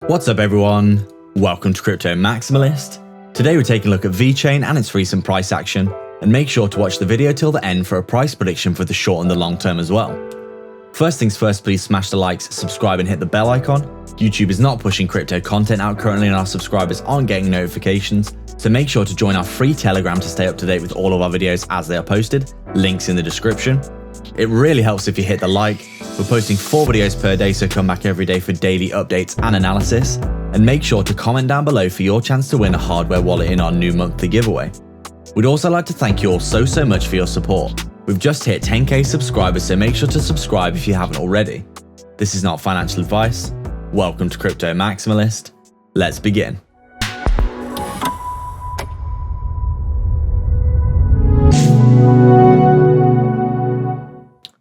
What's up everyone? Welcome to Crypto Maximalist. Today we're taking a look at Vechain and its recent price action, and make sure to watch the video till the end for a price prediction for the short and the long term as well. First things first, please smash the likes, subscribe and hit the bell icon. YouTube is not pushing crypto content out currently and our subscribers aren't getting notifications, so make sure to join our free Telegram to stay up to date with all of our videos as they are posted, links in the description. It really helps if you hit the like. We're posting 4 videos per day, so come back every day for daily updates and analysis. And make sure to comment down below for your chance to win a hardware wallet in our new monthly giveaway. We'd also like to thank you all so much for your support. We've just hit 10k subscribers, so make sure to subscribe if you haven't already. This is not financial advice. Welcome to Crypto Maximalist. Let's begin.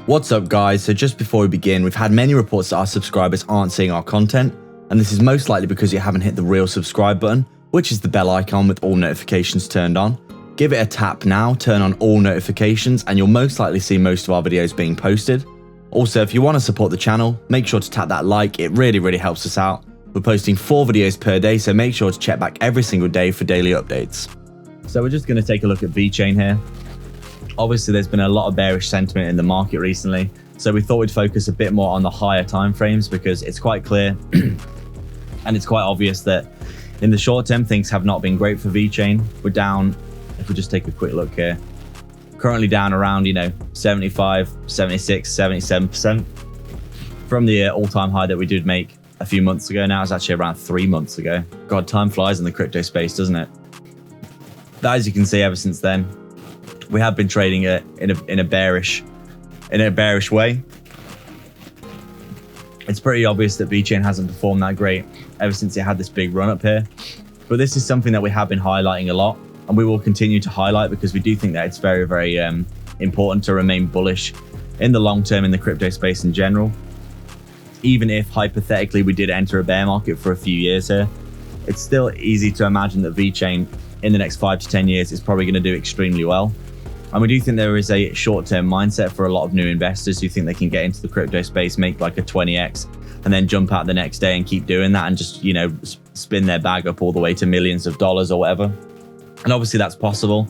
What's up guys, so just before we begin, we've had many reports that our subscribers aren't seeing our content, and this is most likely because you haven't hit the real subscribe button, which is the bell icon with all notifications turned on. Give it a tap now, turn on all notifications, and you'll most likely see most of our videos being posted. Also, if you want to support the channel, make sure to tap that like, it really helps us out. We're posting 4 videos per day, so make sure to check back every single day for daily updates. So we're just going to take a look at Vechain here. Obviously, there's been a lot of bearish sentiment in the market recently, so we thought we'd focus a bit more on the higher time frames because it's quite clear and it's quite obvious that in the short term, things have not been great for Vechain. We're down, if we just take a quick look here, currently down around, 75, 76, 77% from the all-time high that we did make a few months ago. Now it's actually around 3 months ago. God, time flies in the crypto space, doesn't it? But as you can see, ever since then, we have been trading it in a bearish way. It's pretty obvious that Vechain hasn't performed that great ever since it had this big run up here. But this is something that we have been highlighting a lot, and we will continue to highlight because we do think that it's very important to remain bullish in the long term in the crypto space in general. Even if hypothetically we did enter a bear market for a few years here, it's still easy to imagine that Vechain in the next 5 to 10 years is probably going to do extremely well. And we do think there is a short-term mindset for a lot of new investors who think they can get into the crypto space, make like a 20x, and then jump out the next day and keep doing that and just, spin their bag up all the way to millions of dollars or whatever. And obviously that's possible,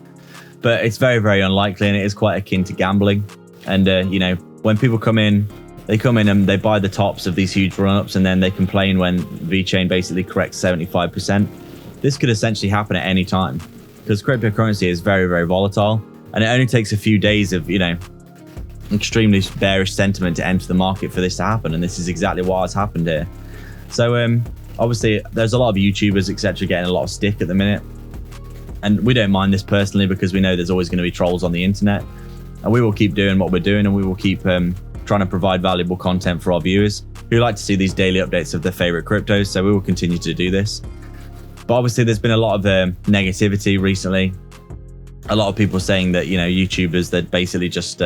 but it's very unlikely, and it is quite akin to gambling. And, when people come in, they come in and they buy the tops of these huge run-ups, and then they complain when Vechain basically corrects 75%. This could essentially happen at any time because cryptocurrency is very volatile. And it only takes a few days of, extremely bearish sentiment to enter the market for this to happen. And this is exactly what has happened here. So obviously, there's a lot of YouTubers, etc., getting a lot of stick at the minute. And we don't mind this personally because we know there's always going to be trolls on the internet. And we will keep doing what we're doing, and we will keep trying to provide valuable content for our viewers who like to see these daily updates of their favorite cryptos. So we will continue to do this. But obviously, there's been a lot of negativity recently. A lot of people saying that, YouTubers that basically just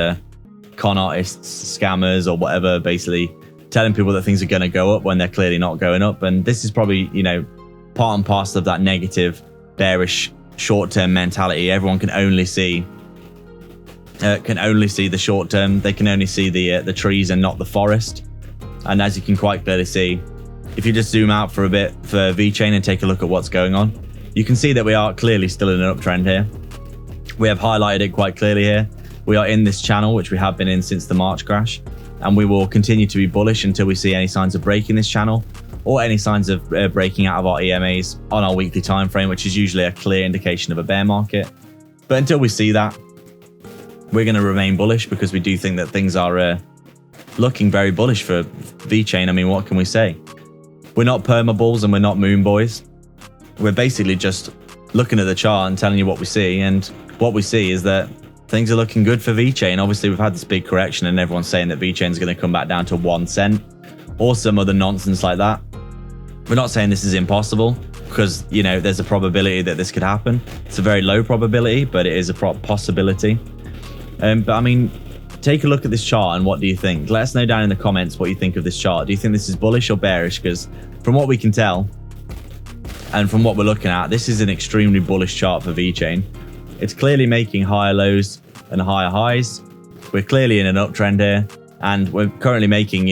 con artists, scammers or whatever, basically telling people that things are going to go up when they're clearly not going up. And this is probably, part and parcel of that negative, bearish, short-term mentality. Everyone can only see the short term. They can only see the trees and not the forest. And as you can quite clearly see, if you just zoom out for a bit for Vechain and take a look at what's going on, you can see that we are clearly still in an uptrend here. We have highlighted it quite clearly here. We are in this channel, which we have been in since the March crash, and we will continue to be bullish until we see any signs of breaking this channel or any signs of breaking out of our EMAs on our weekly time frame, which is usually a clear indication of a bear market. But until we see that, we're going to remain bullish because we do think that things are looking very bullish for Vechain. I mean, what can we say? We're not perma bulls and we're not moon boys. We're basically just looking at the chart and telling you what we see, and what we see is that things are looking good for Vechain. Obviously, we've had this big correction and everyone's saying that Vechain is going to come back down to 1 cent or some other nonsense like that. We're not saying this is impossible because, there's a probability that this could happen. It's a very low probability, but it is a possibility. But I mean, take a look at this chart and what do you think? Let us know down in the comments what you think of this chart. Do you think this is bullish or bearish? Because from what we can tell and from what we're looking at, this is an extremely bullish chart for Vechain. It's clearly making higher lows and higher highs. We're clearly in an uptrend here, and we're currently making,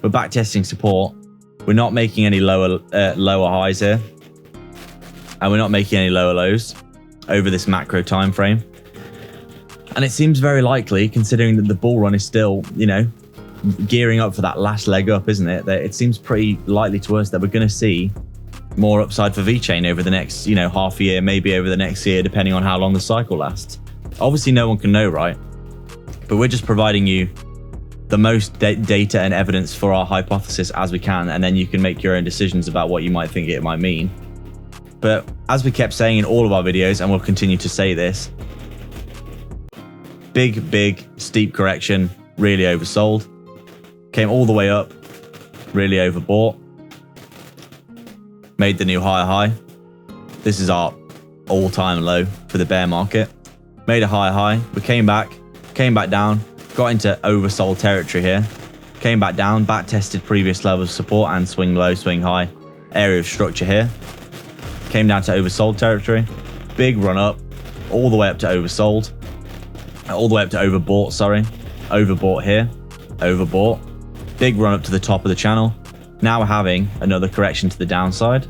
we're back testing support We're not making any lower highs here, and we're not making any lower lows over this macro time frame. And it seems very likely, considering that the bull run is still, you know, gearing up for that last leg up, isn't it? That it seems pretty likely to us that we're going to see more upside for Vechain over the next, you know, half a year, maybe over the next year, depending on how long the cycle lasts. Obviously, no one can know, right? But we're just providing you the most data and evidence for our hypothesis as we can, and then you can make your own decisions about what you might think it might mean. But as we kept saying in all of our videos, and we'll continue to say this, big, steep correction, really oversold. Came all the way up, really overbought. Made the new higher high. This is our all-time low for the bear market. Made a higher high. We came back down, got into oversold territory here. Came back down, back tested previous levels of support and swing low, swing high. Area of structure here. Came down to oversold territory. Big run up, all the way up to oversold. All the way up to overbought, sorry. Overbought here, overbought. Big run up to the top of the channel. Now we're having another correction to the downside,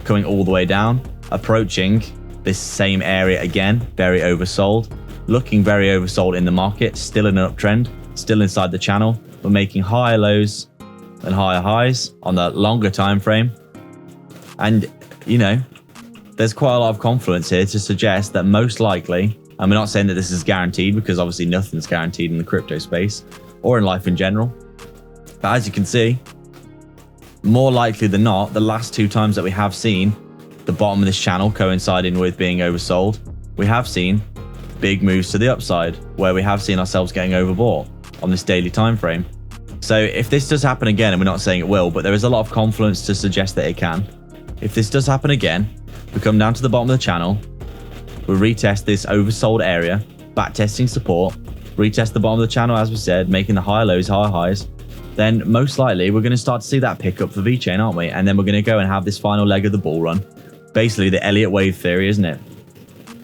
coming all the way down, approaching this same area again, very oversold, looking very oversold in the market, still in an uptrend, still inside the channel. We're making higher lows and higher highs on the longer time frame. And, you know, there's quite a lot of confluence here to suggest that most likely, and we're not saying that this is guaranteed because obviously nothing's guaranteed in the crypto space or in life in general. But as you can see, more likely than not, the last two times that we have seen the bottom of this channel coinciding with being oversold, we have seen big moves to the upside where we have seen ourselves getting overbought on this daily time frame. So if this does happen again, and we're not saying it will, but there is a lot of confluence to suggest that it can. If this does happen again, we come down to the bottom of the channel, we retest this oversold area, back testing support, retest the bottom of the channel as we said, making the higher lows, higher highs, then most likely we're going to start to see that pick up for Vechain, aren't we? And then we're going to go and have this final leg of the bull run. Basically the Elliott wave theory, isn't it?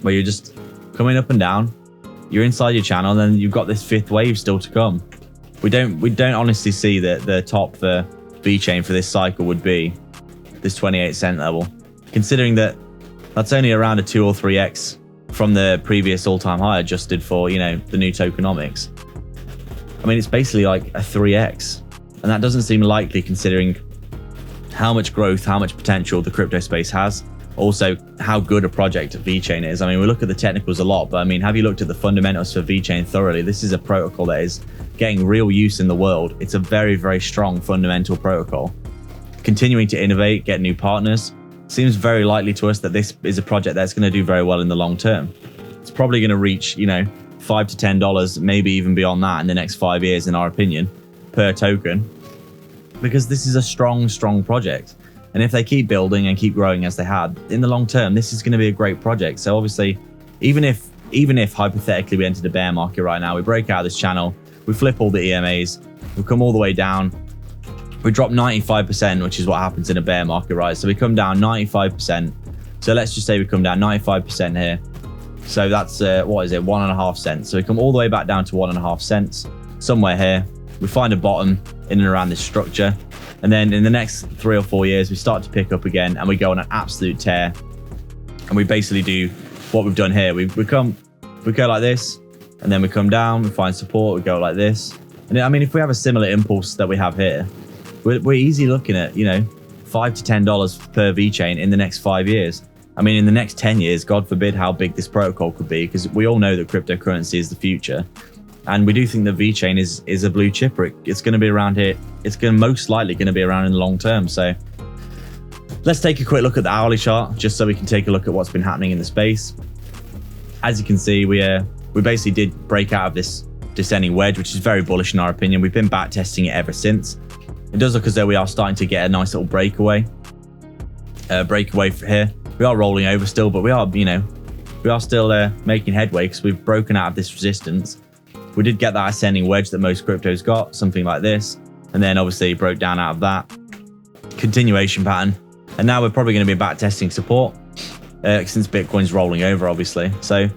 Where you're just coming up and down, you're inside your channel, and then you've got this fifth wave still to come. We don't honestly see that the top for Vechain for this cycle would be this 28 cent level, considering that that's only around a 2 or 3x from the previous all-time high adjusted for, you know, the new tokenomics. I mean, it's basically like a 3x, and that doesn't seem likely considering how much growth, how much potential the crypto space has. Also, how good a project Vechain is. I mean, we look at the technicals a lot, but I mean, have you looked at the fundamentals for Vechain thoroughly? This is a protocol that is getting real use in the world. It's a very, very strong fundamental protocol. Continuing to innovate, get new partners. Seems very likely to us that this is a project that's going to do very well in the long term. It's probably going to reach, you know, $5 to $10, maybe even beyond that in the next 5 years, in our opinion, per token, because this is a strong project. And if they keep building and keep growing as they had in the long term, this is going to be a great project. So obviously, even if hypothetically we entered a bear market right now, we break out of this channel, we flip all the EMAs, we come all the way down, we drop 95%, which is what happens in a bear market, right? So we come down 95%. So let's just say we come down 95% here. So that's, what is it, 1.5 cents. So we come all the way back down to 1.5 cents, somewhere here. We find a bottom in and around this structure. And then in the next 3 or 4 years, we start to pick up again and we go on an absolute tear. And we basically do what we've done here. We go like this, and then we come down, we find support, we go like this. And I mean, if we have a similar impulse that we have here, we're easily looking at, you know, $5 to $10 per Vechain in the next 5 years. I mean, in the next 10 years, God forbid how big this protocol could be, because we all know that cryptocurrency is the future. And we do think that Vechain is a blue chipper. It's going to be around here. It's most likely going to be around in the long term. So let's take a quick look at the hourly chart, just so we can take a look at what's been happening in the space. As you can see, we basically did break out of this descending wedge, which is very bullish in our opinion. We've been back testing it ever since. It does look as though we are starting to get a nice little breakaway here. We are rolling over still, but we are, you know, we are still making headway because we've broken out of this resistance. We did get that ascending wedge that most cryptos got, something like this, and then obviously broke down out of that continuation pattern. And now we're probably going to be back testing support since Bitcoin's rolling over, obviously. So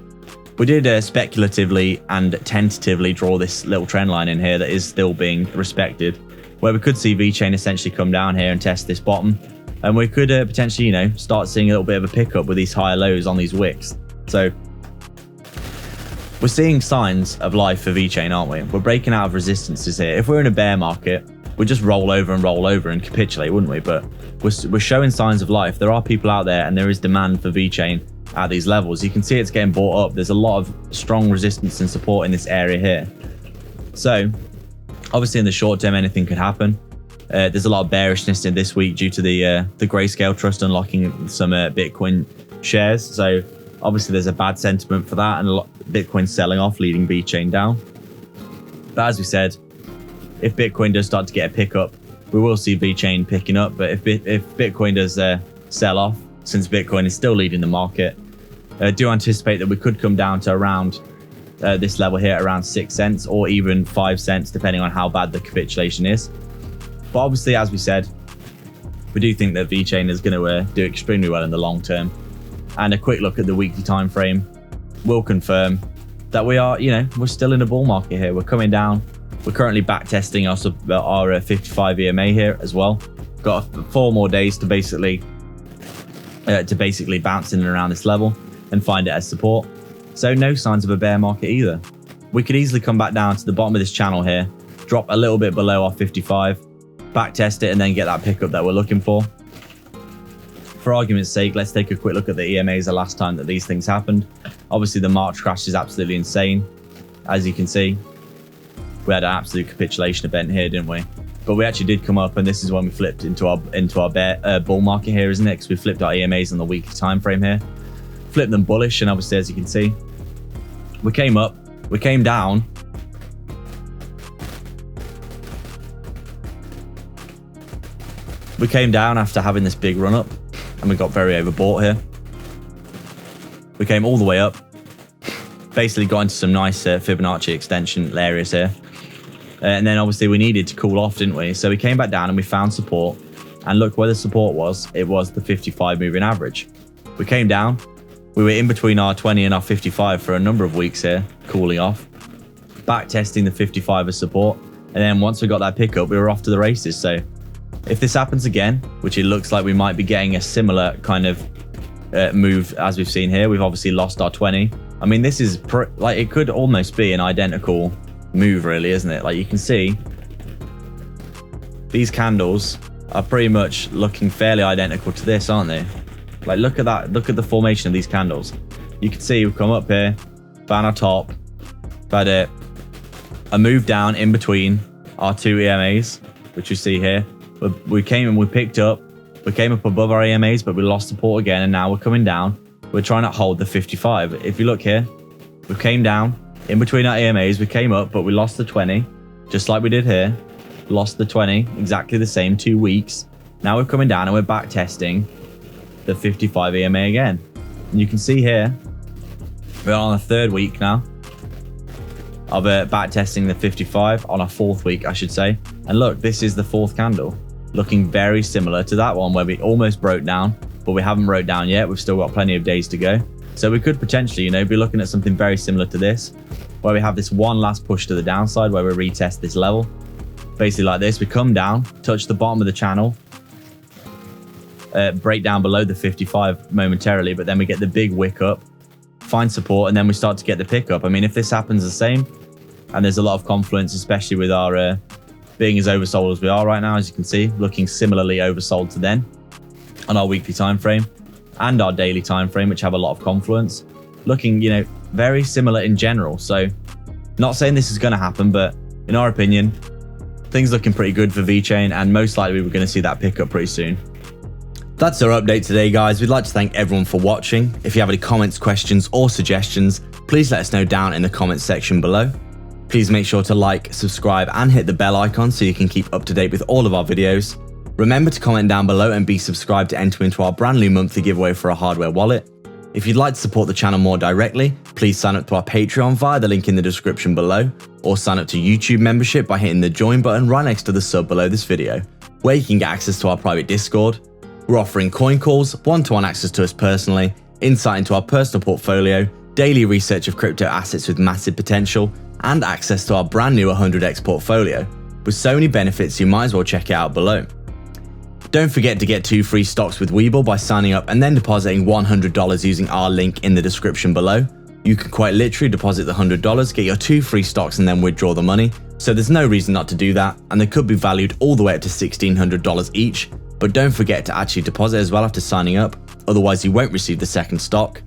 we did speculatively and tentatively draw this little trend line in here that is still being respected. where we could see Vechain essentially come down here and test this bottom. And we could potentially, you know, start seeing a little bit of a pickup with these higher lows on these wicks. So we're seeing signs of life for Vechain, aren't we? We're breaking out of resistances here. If we're in a bear market, we'd just roll over and capitulate, wouldn't we? But we're showing signs of life. There are people out there and there is demand for Vechain at these levels. You can see it's getting bought up. There's a lot of strong resistance and support in this area here. So obviously in the short term, anything could happen. There's a lot of bearishness in this week due to the Grayscale Trust unlocking some Bitcoin shares. So obviously there's a bad sentiment for that, and a lot Bitcoin selling off, leading Vechain down. But as we said, if Bitcoin does start to get a pickup, we will see Vechain picking up. But if Bitcoin does sell off, since Bitcoin is still leading the market, I do anticipate that we could come down to around this level here, around 6 cents or even 5 cents, depending on how bad the capitulation is. But obviously, as we said, we do think that Vechain is going to do extremely well in the long term. And a quick look at the weekly time frame will confirm that we are, you know, we're still in a bull market here. We're coming down. We're currently back testing our 55 EMA here as well. Got 4 more days to basically bounce in and around this level and find it as support. So no signs of a bear market either. We could easily come back down to the bottom of this channel here, drop a little bit below our 55, back test it, and then get that pickup that we're looking for. For argument's sake, let's take a quick look at the EMAs the last time that these things happened. Obviously the March crash is absolutely insane. As you can see, we had an absolute capitulation event here, didn't we? But we actually did come up, and this is when we flipped into our bear bull market here, isn't it? Because we flipped our EMAs on the weekly time frame here, flipped them bullish, and obviously as you can see, we came up, we came down, after having this big run up, and we got very overbought here. We came all the way up, basically got into some nice Fibonacci extension areas here. And then obviously we needed to cool off, didn't we? So we came back down and we found support. And look where the support was. It was the 55 moving average. We came down. We were in between our 20 and our 55 for a number of weeks here, cooling off. Back testing the 55 as support. And then once we got that pickup, we were off to the races. So if this happens again, which it looks like we might be getting a similar kind of move as we've seen here. We've obviously lost our 20. I mean, this is like, it could almost be an identical move, really, isn't it? Like, you can see these candles are pretty much looking fairly identical to this, aren't they? Like, look at that. Look at the formation of these candles. You can see we've come up here, found our top, had a move down in between our 2 EMAs, which you see here. We came and we picked up. We came up above our EMAs, but we lost support again, and now we're coming down. We're trying to hold the 55. If you look here, we came down in between our EMAs. We came up, but we lost the 20, just like we did here. Lost the 20, exactly the same, 2 weeks. Now we're coming down and we're back testing the 55 EMA again. And you can see here, we're on the 3rd week now of back testing the 55, on our 4th week, I should say. And look, this is the 4th candle, looking very similar to that one where we almost broke down, but we haven't broke down yet. We've still got plenty of days to go. So we could potentially, you know, be looking at something very similar to this, where we have this one last push to the downside where we retest this level. Basically like this, we come down, touch the bottom of the channel, break down below the 55 momentarily, but then we get the big wick up, find support, and then we start to get the pickup. I mean, if this happens the same, and there's a lot of confluence, especially with our being as oversold as we are right now, as you can see, looking similarly oversold to then on our weekly time frame and our daily time frame, which have a lot of confluence, looking, you know, very similar in general. So not saying this is going to happen, but in our opinion, things looking pretty good for Vechain, and most likely we're going to see that pick up pretty soon. That's our update today, guys. We'd like to thank everyone for watching. If you have any comments, questions, or suggestions, please let us know down in the comments section below. Please make sure to like, subscribe, and hit the bell icon so you can keep up to date with all of our videos. Remember to comment down below and be subscribed to enter into our brand new monthly giveaway for a hardware wallet. If you'd like to support the channel more directly, please sign up to our Patreon via the link in the description below, or sign up to YouTube membership by hitting the join button right next to the sub below this video, where you can get access to our private Discord. We're offering coin calls, one-to-one access to us personally, insight into our personal portfolio, daily research of crypto assets with massive potential, and access to our brand new 100x portfolio, With so many benefits, you might as well check it out below. Don't forget to get 2 free stocks with Webull by signing up and then depositing $100 using our link in the description below. You can quite literally deposit the $100, get your 2 free stocks and then withdraw the money. So there's no reason not to do that, and they could be valued all the way up to $1,600 each. But don't forget to actually deposit as well after signing up, otherwise you won't receive the second stock.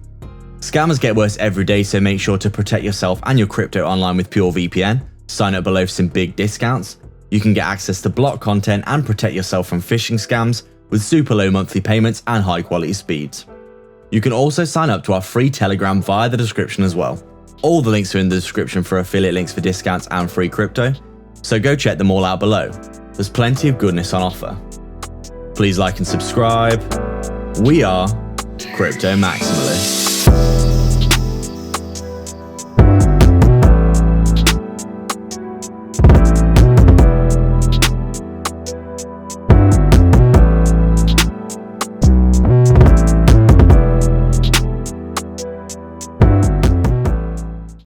Scammers get worse every day, so make sure to protect yourself and your crypto online with PureVPN. Sign up below for some big discounts. You can get access to block content and protect yourself from phishing scams with super low monthly payments and high quality speeds. You can also sign up to our free Telegram via the description as well. All the links are in the description for affiliate links for discounts and free crypto, so go check them all out below. There's plenty of goodness on offer. Please like and subscribe. We are Crypto Maximalists.